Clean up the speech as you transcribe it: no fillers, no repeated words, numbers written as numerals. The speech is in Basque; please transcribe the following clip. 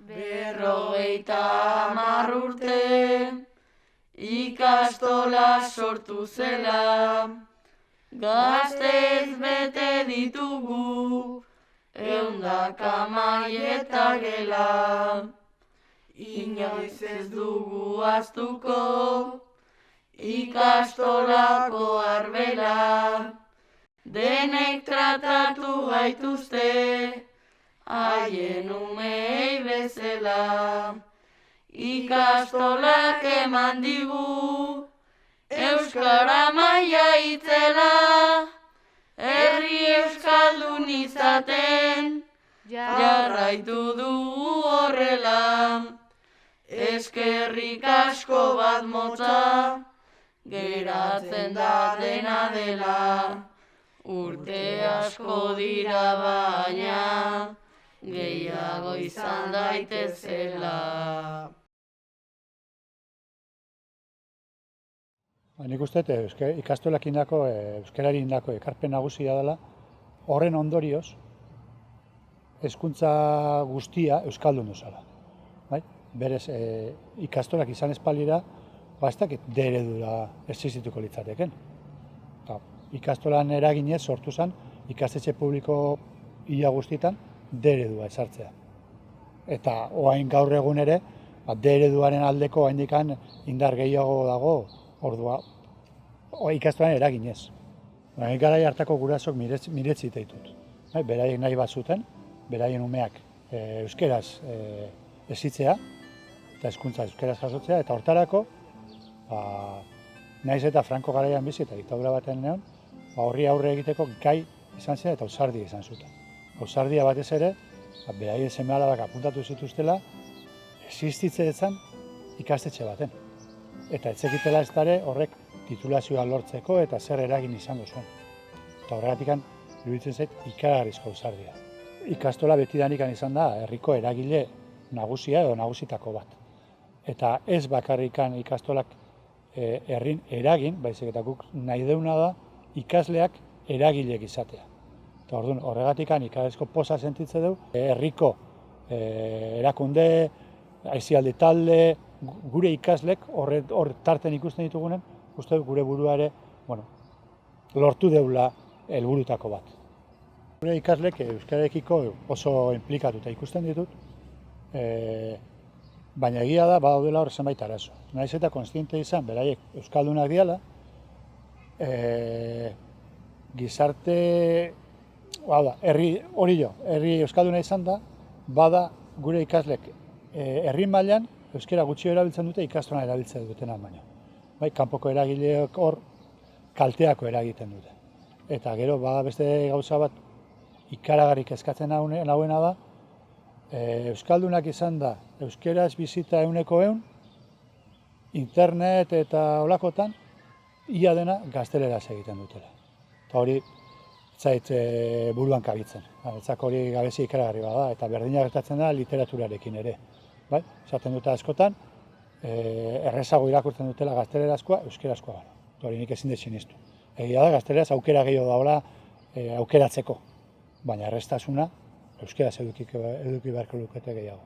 50 urte, ikastola sortu zela, gaztez bete ditugu, 100 mahai eta gela. Inoiz ez dugu ahaztuko, ikastolako arbela, denek tratatu gaituzte, haien umei bezala. Ikastolak eman digu, euskara maila itzela, herri euskaldun izaten, jarraitu dugu horrela. Eskerrik asko bat motza, geratzen da dena dela. Urte asko dira baina, gehiago izan daitezela. Nik uste ikastolak indako, euskarari indako ekarpen nagusia dela, horren ondorioz, hezkuntza guztia euskaldun duzala. Berez, ikastolak izan espalira, ez dakit D eredura existituko litzateken. Ikastolan eraginez sortu zen, ikastetxe publiko ia guztietan D eredua ezartzea. Eta orain gaur egun ere, D ereduaren aldeko oraindikan indar gehiago dago, ordua ikastolan eraginez. Garai hartako gurasoak miretsi ditut. Beraiek nahi bat zuten, beraien umeak euskeraz hezitzea, eta hezkuntza euskeraz jasotzea, eta hortarako, nahiz eta Franco garaian bizi eta diktadura baten neon, horri aurre egiteko gai izan zen eta ausardia izan zuten. Ausardia batez ere, beraien seme-alabak apuntatu zituztela, existitzeetan ikastetxe baten. Eta etzekitela ez dare horrek titulazioa lortzeko eta zer eragin izango zuen. Eta horregatik iruditzen zait ikaragarrizko ausardia. Ikastola betidanik izan da herriko eragile nagusia edo nagusitako bat. Eta ez bakarrikan ikastolak herrin eragin, baizik eta guk nahi deuna da ikasleak eragilek izatea. Eta orduan, horregatik ikaragarrizko poza sentitze dugu, herriko erakunde, aisialdi talde, gure ikaslek hor tarten ikusten ditugunen, uste gure burua ere, lortu deula helburutako bat. Gure ikaslek euskararekiko oso inplikatuta ikusten ditut, baina egia da badaudela hor zenbait arazo. Nahiz eta kontziente izan beraiek euskaldunak diala, gizarte, herri euskalduna izan da, bada gure ikaslek herri mailan euskara gutxi erabiltzen dute ikastolan erabiltzen dutena baino. Kanpoko eragileok hor kalteako eragiten dute. Eta gero bada beste gauza bat ikaragarrik eskatzen nauena da, euskaldunak izan da euskeraz bizita 100%, internet eta olakotan, ia dena gazteleraz egiten dutela. Eta hori zait buruan kabitzen. Etzak hori gabezi ikaragarri bada, eta berdina gertatzen da literaturarekin ere. Esaten dute askotan, errezago irakurtzen dutela gaztelerazkoa, euskerazkoa gara. Hori nik ezin dut sinistu. Egia da, gazteleraz aukera gehiago dagoela aukeratzeko, baina errestasuna euskeraz eduki beharko lukete gehiago.